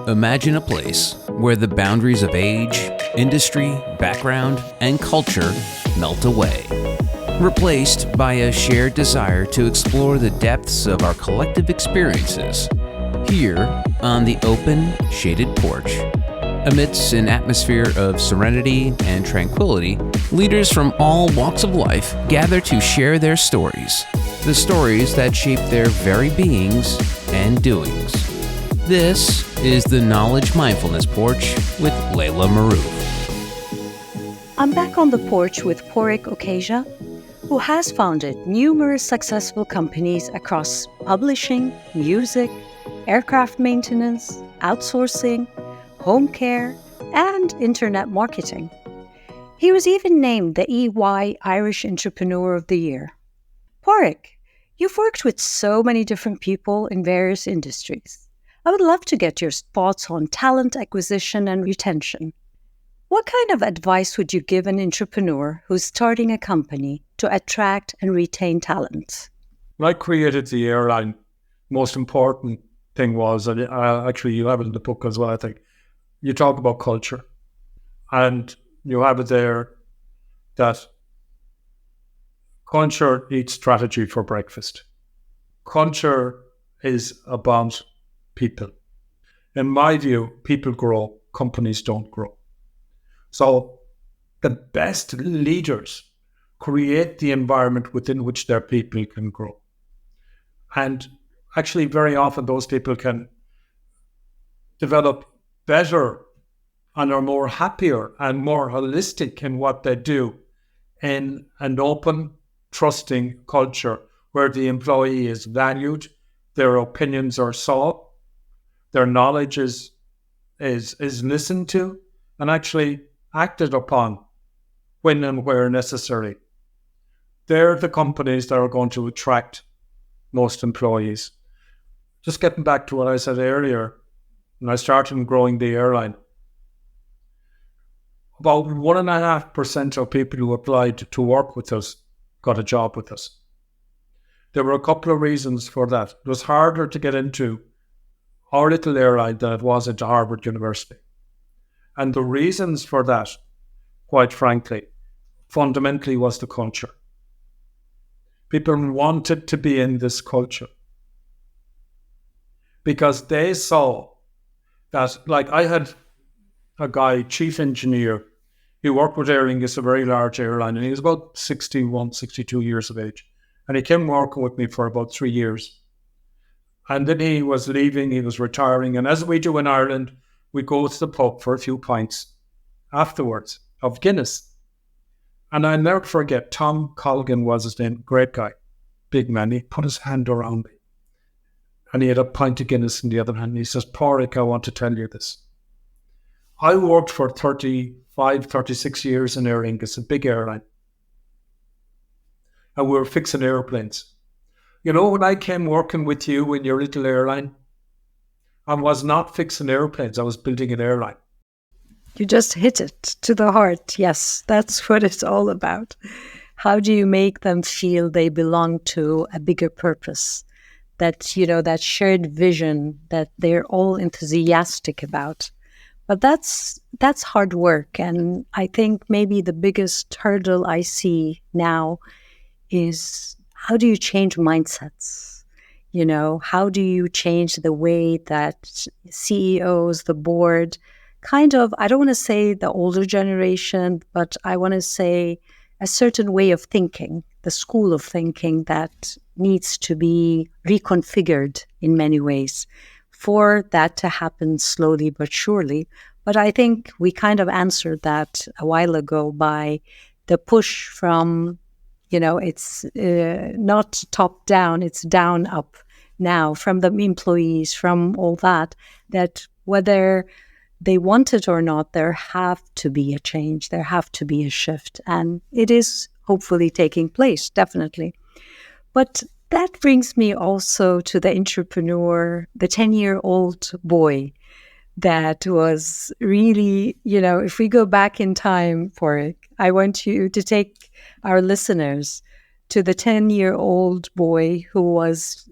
Imagine a place where the boundaries of age, industry, background, and culture melt away, replaced by a shared desire to explore the depths of our collective experiences here on the open, shaded porch. Amidst an atmosphere of serenity and tranquility, leaders from all walks of life gather to share their stories, the stories that shape their very beings and doings. This is the Knowledge Mindfulness Porch with Laila Marouf. I'm back on the porch with Pádraig Ó, who has founded numerous successful companies across publishing, music, aircraft maintenance, outsourcing, home care, and internet marketing. He was even named the EY Irish Entrepreneur of the Year. Pádraig, you've worked with so many different people in various industries. I would love to get your thoughts on talent acquisition and retention. What kind of advice would you give an entrepreneur who's starting a company to attract and retain talent? When I created the airline, most important thing was, and actually you have it in the book as well, I think, you talk about culture. And you have it there that culture eats strategy for breakfast. Culture is about people. In my view, people grow, companies don't grow. So the best leaders create the environment within which their people can grow. And actually, very often those people can develop better and are more happier and more holistic in what they do in an open, trusting culture where the employee is valued, their opinions are sought, their knowledge is listened to and actually acted upon when and where necessary. They're the companies that are going to attract most employees. Just getting back to what I said earlier, when I started growing the airline, about 1.5% of people who applied to work with us got a job with us. There were a couple of reasons for that. It was harder to get into our little airline than it was into Harvard University. And the reasons for that, quite frankly, fundamentally was the culture. People wanted to be in this culture because they saw that, like I had a guy, chief engineer, he worked with Aer Lingus, a very large airline, and he was about 61, 62 years of age. And he came working with me for about 3 years. And then he was leaving, he was retiring. And as we do in Ireland, we go to the pub for a few pints afterwards of Guinness. And I'll never forget, Tom Colgan was his name, great guy, big man. He put his hand around me. And he had a pint of Guinness in the other hand. And he says, Pádraig, I want to tell you this. I worked for 35, 36 years in Aer Lingus, a big airline. And we were fixing airplanes. You know, when I came working with you in your little airline, I was not fixing airplanes, I was building an airline. You just hit it to the heart. Yes, that's what it's all about. How do you make them feel they belong to a bigger purpose? That, you know, that shared vision that they're all enthusiastic about. But that's hard work. And I think maybe the biggest hurdle I see now is, how do you change mindsets? You know, how do you change the way that CEOs, the board, kind of, I don't want to say the older generation, but I want to say a certain way of thinking, the school of thinking that needs to be reconfigured in many ways for that to happen slowly but surely. But I think we kind of answered that a while ago by the push from, you know, it's not top down, it's down up now from the employees, from all that whether they want it or not, there have to be a change, there have to be a shift. And it is hopefully taking place, definitely. But that brings me also to the entrepreneur, the 10-year-old boy that was really, you know, if we go back in time for it, I want you to take our listeners to the 10-year-old boy who was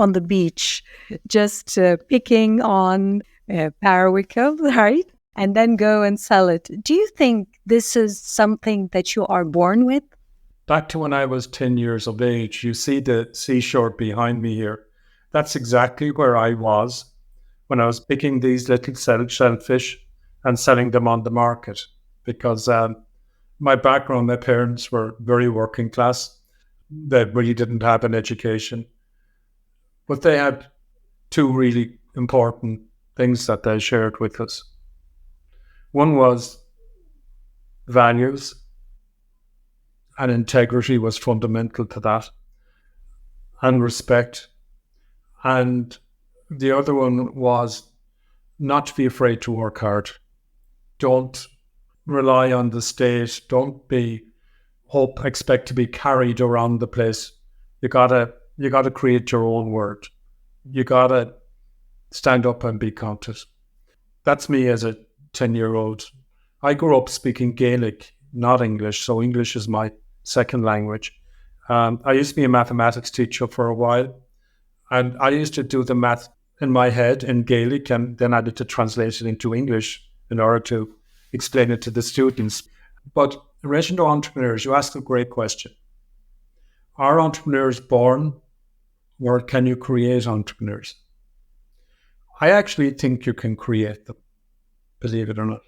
on the beach, just picking on parawickle, right? And then go and sell it. Do you think this is something that you are born with? Back to when I was 10 years of age, you see the seashore behind me here. That's exactly where I was when I was picking these little shellfish and selling them on the market. Because my background, my parents were very working class. They really didn't have an education. But they had two really important things that they shared with us. One was values, and integrity was fundamental to that, and respect. And the other one was not to be afraid to work hard. Don't rely on the state. Don't expect to be carried around the place. You gotta create your own word. You gotta stand up and be counted. That's me as a 10-year-old. I grew up speaking Gaelic, not English, so English is my second language. I used to be a mathematics teacher for a while, and I used to do the math in my head in Gaelic, and then I had to translate it into English in order to explain it to the students. But in relation to entrepreneurs, you ask a great question. Are entrepreneurs born, or can you create entrepreneurs? I actually think you can create them, believe it or not.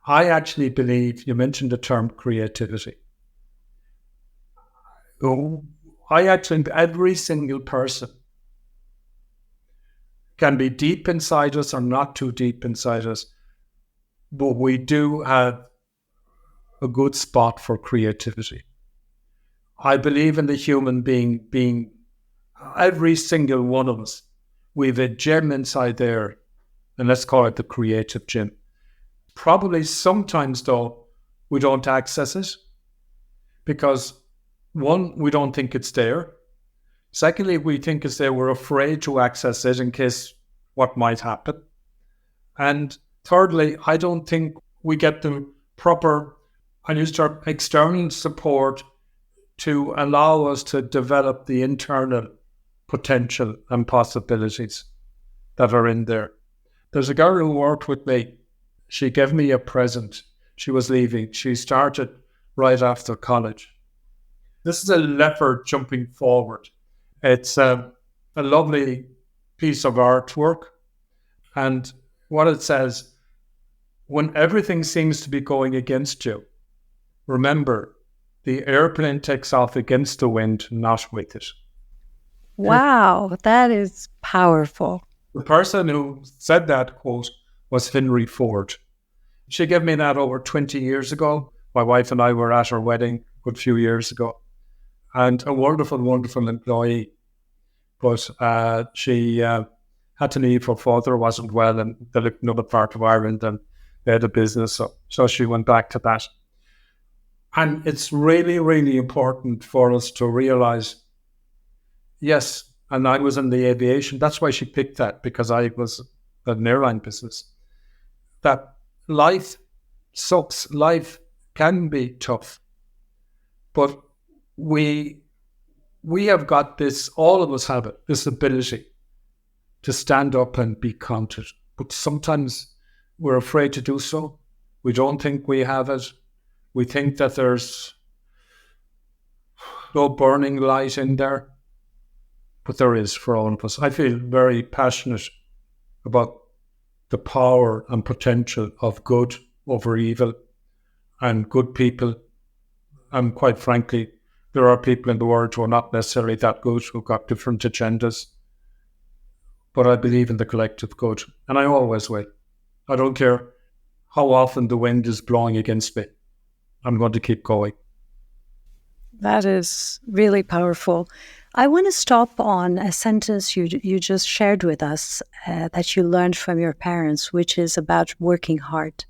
I actually believe, you mentioned the term creativity. Every single person can be deep inside us or not too deep inside us, but we do have a good spot for creativity. I believe in the human being every single one of us. We have a gem inside there, and let's call it the creative gem. Probably sometimes, though, we don't access it because, one, we don't think it's there. Secondly, we think it's there, we're afraid to access it in case what might happen. And thirdly, I don't think we get the proper, and use our external support to allow us to develop the internal potential and possibilities that are in there. There's a girl who worked with me. She gave me a present. She was leaving. She started right after college. This is a leopard jumping forward. It's a lovely piece of artwork. And what it says, when everything seems to be going against you, remember, the airplane takes off against the wind, not with it. Wow, that is powerful. The person who said that quote was Henry Ford. She gave me that over 20 years ago. My wife and I were at her wedding a good few years ago. And a wonderful, wonderful employee. But she had to leave. Her father wasn't well, and they lived in another part of Ireland, and they had a business. So she went back to that. And it's really, really important for us to realize, yes, and I was in the aviation. That's why she picked that, because I was in an airline business. That life sucks. Life can be tough. But we have got this, all of us have it, this ability to stand up and be counted. But sometimes we're afraid to do so. We don't think we have it. We think that there's no burning light in there. But there is for all of us. I feel very passionate about the power and potential of good over evil and good people. And quite frankly, there are people in the world who are not necessarily that good, who've got different agendas. But I believe in the collective good. And I always will. I don't care how often the wind is blowing against me. I'm going to keep going. That is really powerful. I want to stop on a sentence you just shared with us that you learned from your parents, which is about working hard.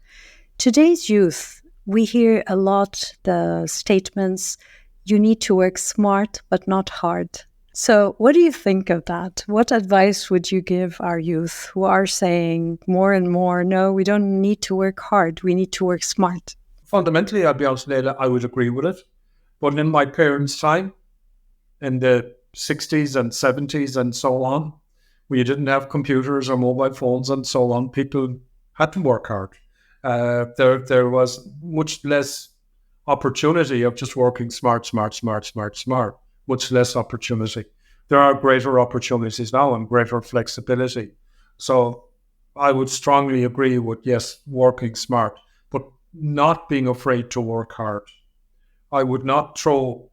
Today's youth, we hear a lot the statements, you need to work smart but not hard. So what do you think of that? What advice would you give our youth who are saying more and more, no, we don't need to work hard, we need to work smart? Fundamentally, I'll be honest, Laila, I would agree with it. But in my parents' time, in the 60s and 70s and so on, where you didn't have computers or mobile phones and so on, people had to work hard. There was much less opportunity of just working smart, much less opportunity. There are greater opportunities now and greater flexibility. So I would strongly agree with, yes, working smart, but not being afraid to work hard. I would not throw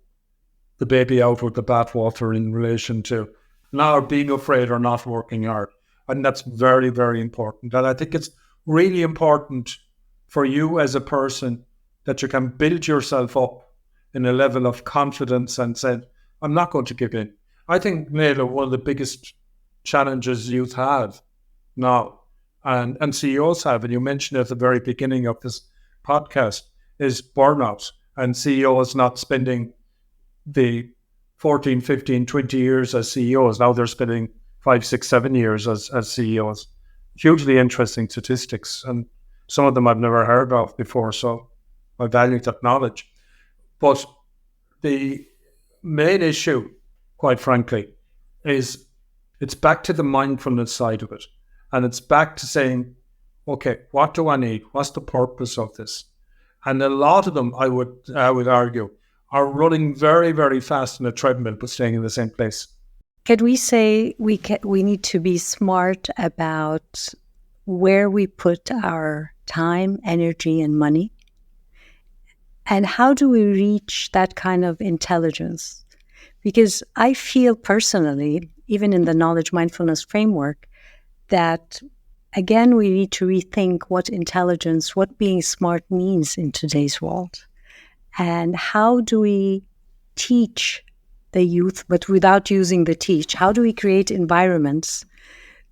the baby out with the bathwater in relation to now being afraid or not working hard. And that's very, very important. And I think it's really important for you as a person that you can build yourself up in a level of confidence and say, I'm not going to give in. I think, Laila, one of the biggest challenges youth have now, and CEOs have, and you mentioned at the very beginning of this podcast, is burnout. And CEOs not spending the 14, 15, 20 years as CEOs. Now they're spending 5, 6, 7 years as CEOs. Hugely interesting statistics. And some of them I've never heard of before. So I value that knowledge. But the main issue, quite frankly, is it's back to the mindfulness side of it. And it's back to saying, okay, what do I need? What's the purpose of this? And a lot of them, I would argue, are running very, very fast in a treadmill, but staying in the same place. Can we say we need to be smart about where we put our time, energy, and money? And how do we reach that kind of intelligence? Because I feel personally, even in the knowledge mindfulness framework, that again, we need to rethink what intelligence, what being smart means in today's world. And how do we teach the youth, but without using the teach? How do we create environments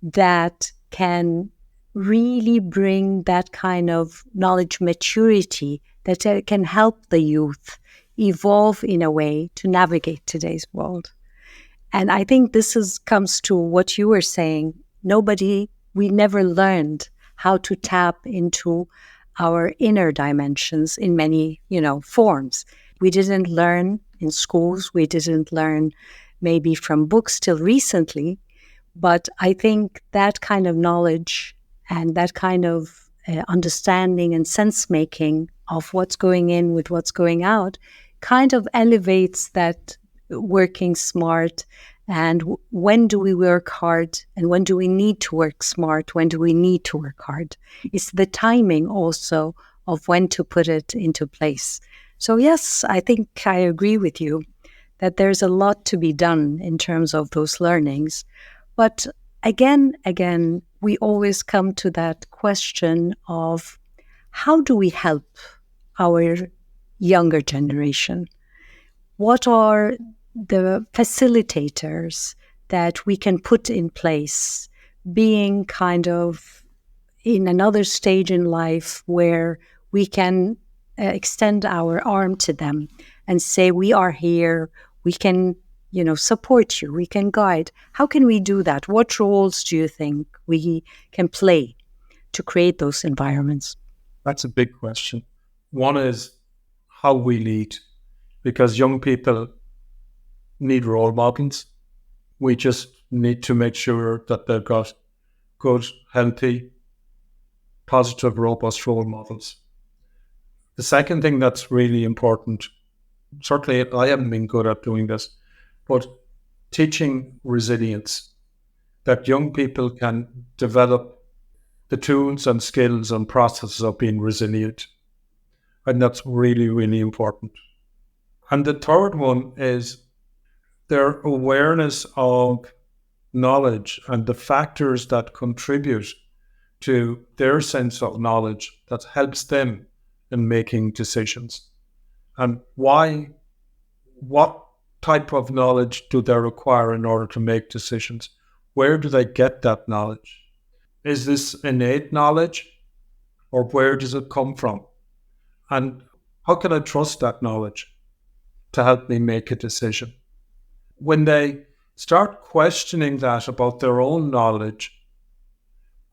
that can really bring that kind of knowledge maturity that can help the youth evolve in a way to navigate today's world? And I think this comes to what you were saying. We never learned how to tap into our inner dimensions in many, forms. We didn't learn in schools. We didn't learn maybe from books till recently. But I think that kind of knowledge and that kind of understanding and sense-making of what's going in with what's going out kind of elevates that working smart. And when do we work hard and when do we need to work smart? When do we need to work hard? It's the timing also of when to put it into place. So yes, I think I agree with you that there's a lot to be done in terms of those learnings. But again, we always come to that question of how do we help our younger generation? What are the facilitators that we can put in place, being kind of in another stage in life where we can extend our arm to them and say, we are here, we can, support you, we can guide. How can we do that? What roles do you think we can play to create those environments? That's a big question. One is how we lead, because young people need role models. We just need to make sure that they've got good, healthy, positive, robust role models. The second thing that's really important, certainly I haven't been good at doing this, but teaching resilience, that young people can develop the tools and skills and processes of being resilient. And that's really, really important. And the third one is their awareness of knowledge and the factors that contribute to their sense of knowledge that helps them in making decisions. And what type of knowledge do they require in order to make decisions? Where do they get that knowledge? Is this innate knowledge, or where does it come from? And how can I trust that knowledge to help me make a decision? When they start questioning that about their own knowledge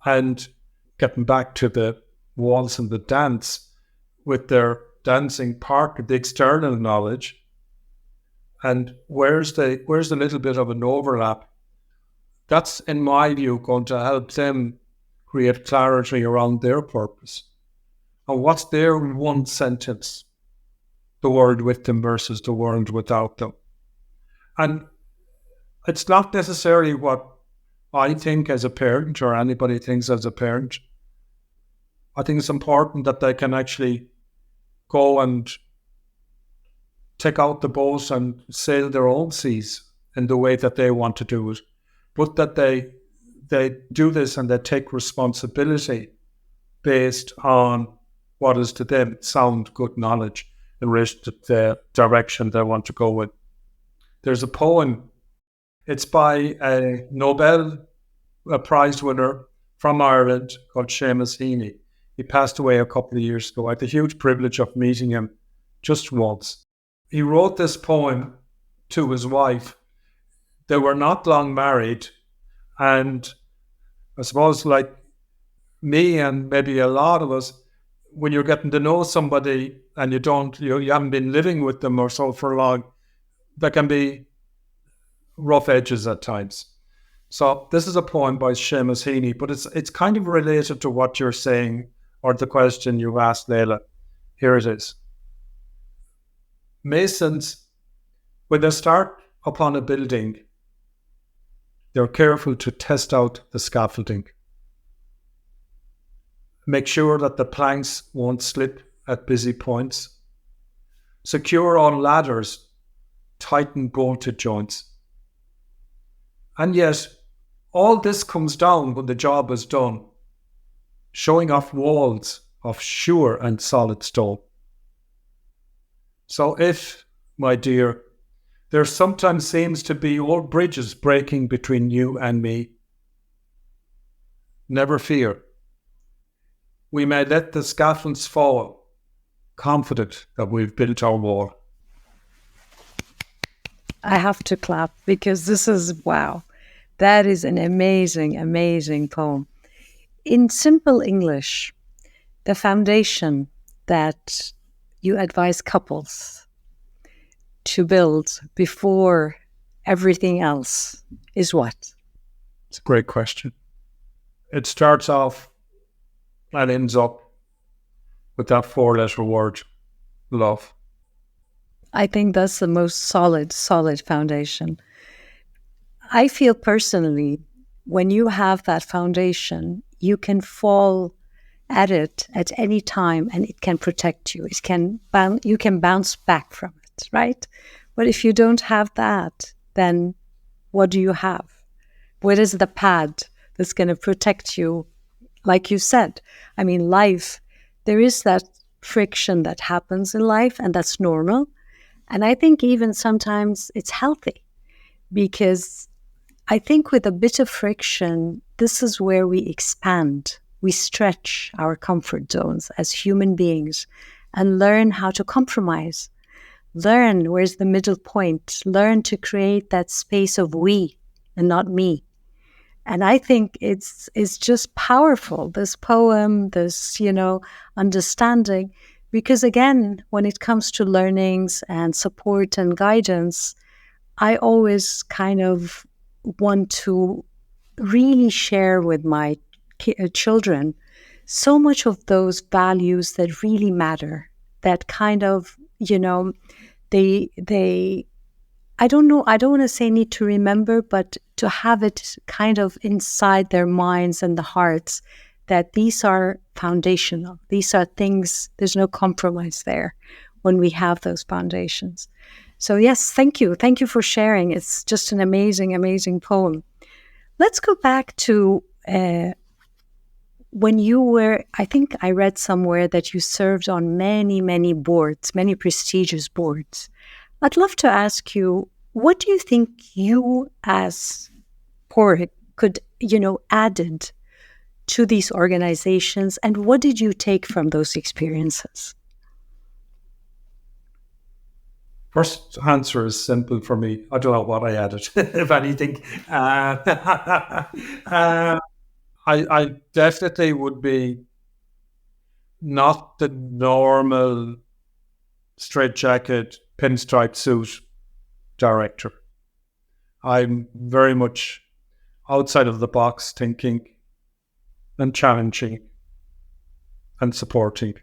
and getting back to the waltz and the dance with their dancing part of the external knowledge, And where's the little bit of an overlap? That's, in my view, going to help them create clarity around their purpose. And what's their one sentence? The world with them versus the world without them. And it's not necessarily what I think as a parent or anybody thinks as a parent. I think it's important that they can actually go and take out the boat and sail their own seas in the way that they want to do it. But that they do this and they take responsibility based on what is to them sound good knowledge in relation to the direction they want to go with. There's a poem. It's by a Nobel Prize winner from Ireland called Seamus Heaney. He passed away a couple of years ago. I had the huge privilege of meeting him just once. He wrote this poem to his wife. They were not long married, and I suppose like me and maybe a lot of us, when you're getting to know somebody and you haven't been living with them or so for long, there can be rough edges at times. So this is a poem by Seamus Heaney, but it's kind of related to what you're saying or the question you asked, Laila. Here it is. Masons, when they start upon a building, they're careful to test out the scaffolding. Make sure that the planks won't slip at busy points. Secure on ladders, tighten bolted joints. And yet, all this comes down when the job is done, showing off walls of sure and solid stone. So if, my dear, there sometimes seems to be old bridges breaking between you and me, never fear. We may let the scaffolds fall, confident that we've built our wall. I have to clap because this is, wow, that is an amazing, amazing poem. In simple English, the foundation that you advise couples to build before everything else is what? It's a great question. It starts off and ends up with that 4-letter word, love. I think that's the most solid foundation. I feel personally, when you have that foundation, you can fall at it at any time and it can protect you. You can bounce back from it, right? But if you don't have that, then what do you have? What is the pad that's going to protect you? Like you said, I mean, life, there is that friction that happens in life, and that's normal. And I think even sometimes it's healthy, because I think with a bit of friction, this is where we expand. We stretch our comfort zones as human beings and learn how to compromise. Learn where's the middle point. Learn to create that space of we and not me. And I think it's just powerful, this poem, this, understanding, because again, when it comes to learnings and support and guidance, I always kind of want to really share with my children so much of those values that really matter, that kind of, they I don't know, I don't want to say need to remember, but to have it kind of inside their minds and the hearts that these are foundational. These are things, there's no compromise there when we have those foundations. So yes, thank you. Thank you for sharing. It's just an amazing, amazing poem. Let's go back to when you were, I think I read somewhere that you served on many, many boards, many prestigious boards. I'd love to ask you, what do you think you as Pádraig could, added to these organizations, and what did you take from those experiences? First answer is simple for me. I don't know what I added, if anything. I definitely would be not the normal straitjacket pinstripe suit director. I'm very much outside of the box thinking and challenging and supporting.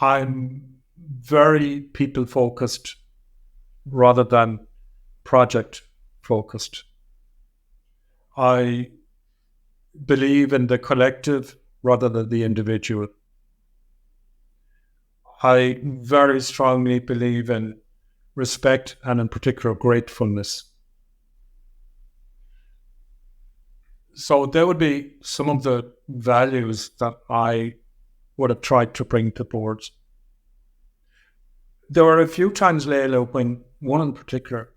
I'm very people focused rather than project focused. I believe in the collective rather than the individual. I very strongly believe in respect and in particular gratefulness. So there would be some of the values that I would have tried to bring to boards. There were a few times, Laila, when one in particular,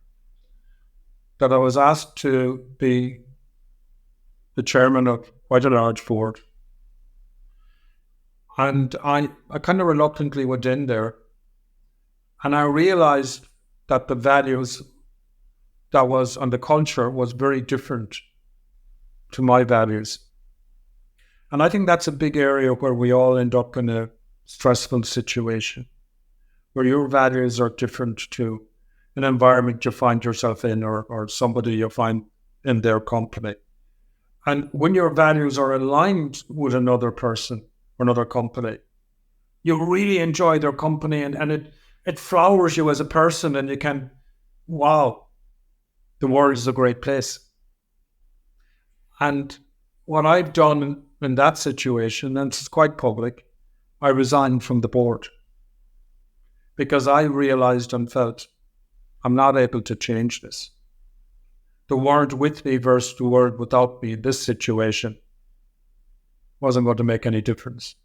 that I was asked to be the chairman of quite a large board. And I kind of reluctantly went in there, and I realized that the values that was and the culture was very different to my values. And I think that's a big area where we all end up in a stressful situation, where your values are different to an environment you find yourself in or somebody you find in their company. And when your values are aligned with another person or another company, you really enjoy their company and it flowers you as a person, and you can, wow, the world is a great place. And what I've done in that situation, and it's quite public, I resigned from the board because I realized and felt I'm not able to change this. The word with me versus the word without me in this situation wasn't going to make any difference.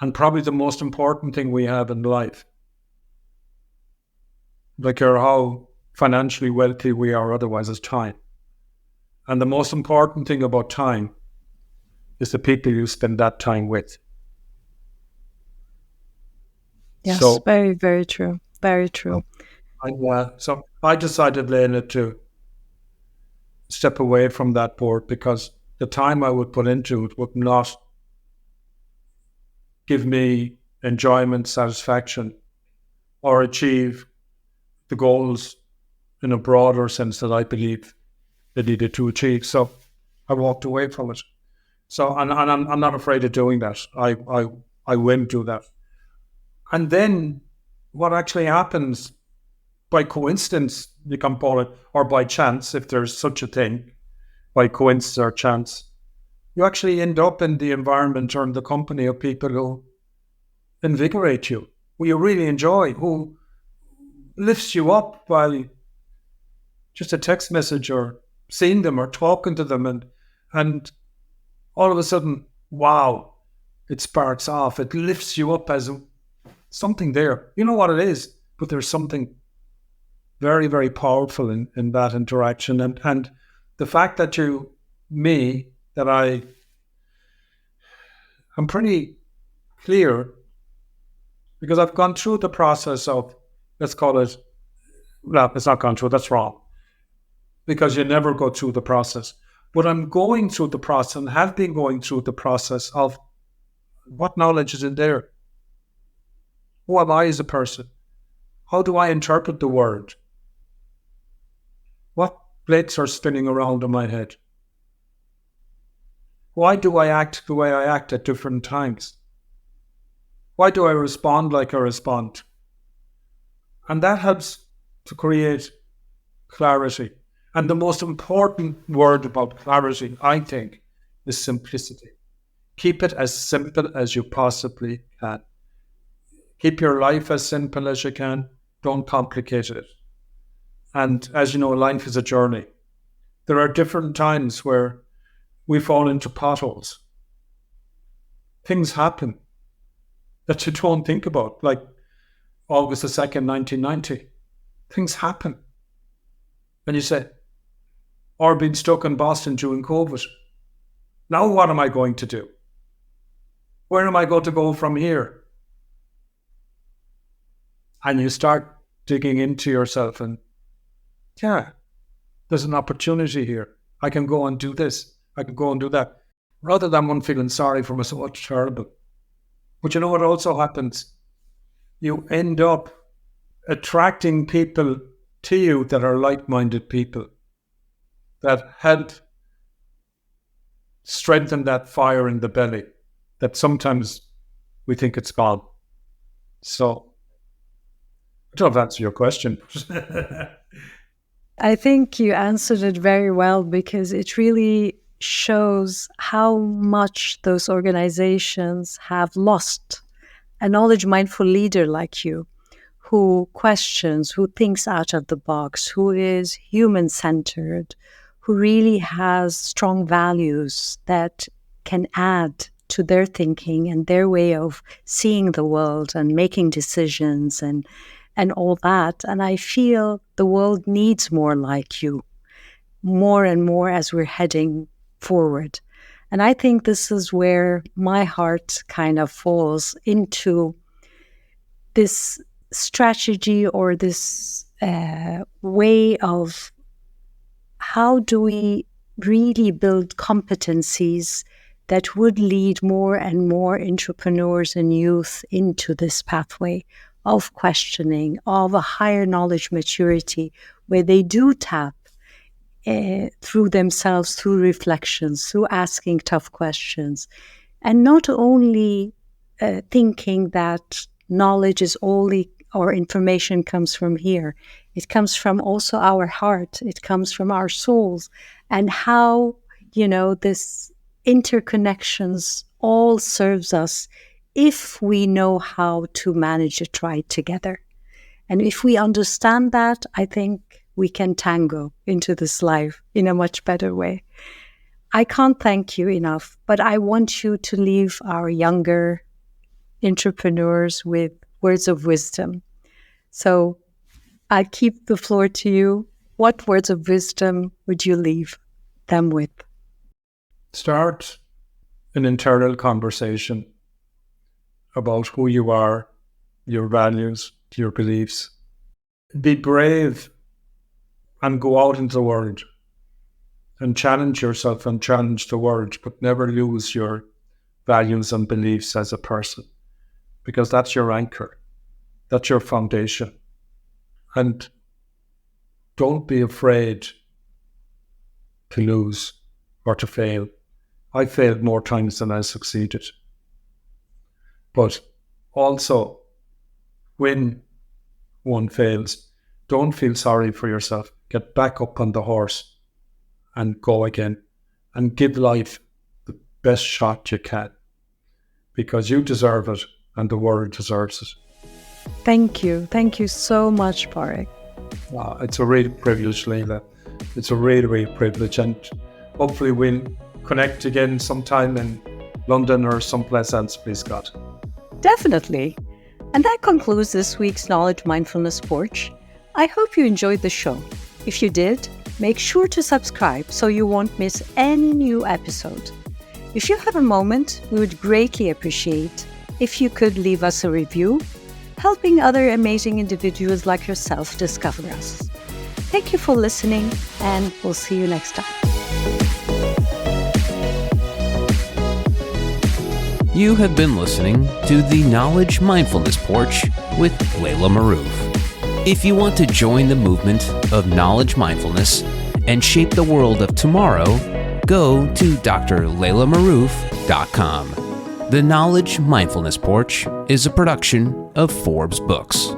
And probably the most important thing we have in life, like how financially wealthy we are otherwise, is time. And the most important thing about time is the people you spend that time with. Yes, so, very, very true. Very true. So I decided, Laila, to step away from that board because the time I would put into it would not give me enjoyment, satisfaction, or achieve the goals in a broader sense that I believe they needed to achieve. So I walked away from it. So, and I'm not afraid of doing that. I will do that. And then what actually happens, by coincidence, you can call it, or by chance, if there's such a thing, by coincidence or chance, you actually end up in the environment or in the company of people who invigorate you, who you really enjoy, who lifts you up by just a text message or seeing them or talking to them, and all of a sudden, wow, it sparks off. It lifts you up as something there. You know what it is, but there's something very, very powerful in that interaction. And the fact that I'm pretty clear, because I've gone through the process of, let's call it, no, it's not gone through, that's wrong, because you never go through the process. But I'm going through the process and have been going through the process of what knowledge is in there? Who am I as a person? How do I interpret the world? What plates are spinning around in my head? Why do I act the way I act at different times? Why do I respond like I respond? And that helps to create clarity. And the most important word about clarity, I think, is simplicity. Keep it as simple as you possibly can. Keep your life as simple as you can. Don't complicate it. And as you know, life is a journey. There are different times where we fall into potholes. Things happen that you don't think about, like August the 2nd, 1990. Things happen. And you say, or being stuck in Boston during COVID. Now what am I going to do? Where am I going to go from here? And you start digging into yourself and, yeah, there's an opportunity here. I can go and do this. I can go and do that. Rather than one feeling sorry for myself, oh, it's terrible. But you know what also happens? You end up attracting people to you that are like-minded people, that help strengthen that fire in the belly that sometimes we think it's gone. So I don't know if that's your question. I think you answered it very well, because it really shows how much those organizations have lost a knowledge mindful leader like you, who questions, who thinks out of the box, who is human centered, who really has strong values that can add to their thinking and their way of seeing the world and making decisions and all that. And I feel the world needs more like you, more and more as we're heading forward. And I think this is where my heart kind of falls into this strategy, or this way of how do we really build competencies that would lead more and more entrepreneurs and youth into this pathway of questioning, of a higher knowledge maturity, where they do tap through themselves, through reflections, through asking tough questions, and not only thinking that knowledge is only, or information comes from here. It comes from also our heart. It comes from our souls, and how, this interconnections all serves us if we know how to manage it right together. And if we understand that, I think we can tango into this life in a much better way. I can't thank you enough, but I want you to leave our younger entrepreneurs with words of wisdom. So I keep the floor to you. What words of wisdom would you leave them with? Start an internal conversation about who you are, your values, your beliefs. Be brave and go out into the world and challenge yourself and challenge the world, but never lose your values and beliefs as a person, because that's your anchor, that's your foundation. And don't be afraid to lose or to fail. I failed more times than I succeeded. But also, when one fails, don't feel sorry for yourself. Get back up on the horse and go again, and give life the best shot you can, because you deserve it and the world deserves it. Thank you. Thank you so much, Pádraig. It's a real privilege, Laila. It's a really, real privilege, and hopefully we'll connect again sometime in London or someplace else, please God. Definitely. And that concludes this week's Knowledge Mindfulness Porch. I hope you enjoyed the show. If you did, make sure to subscribe so you won't miss any new episode. If you have a moment, we would greatly appreciate if you could leave us a review, helping other amazing individuals like yourself discover us. Thank you for listening, and we'll see you next time. You have been listening to the Knowledge Mindfulness Porch with Laila Marouf. If you want to join the movement of knowledge mindfulness and shape the world of tomorrow, go to drlailamarouf.com. The Knowledge Mindfulness Porch is a production of Forbes Books.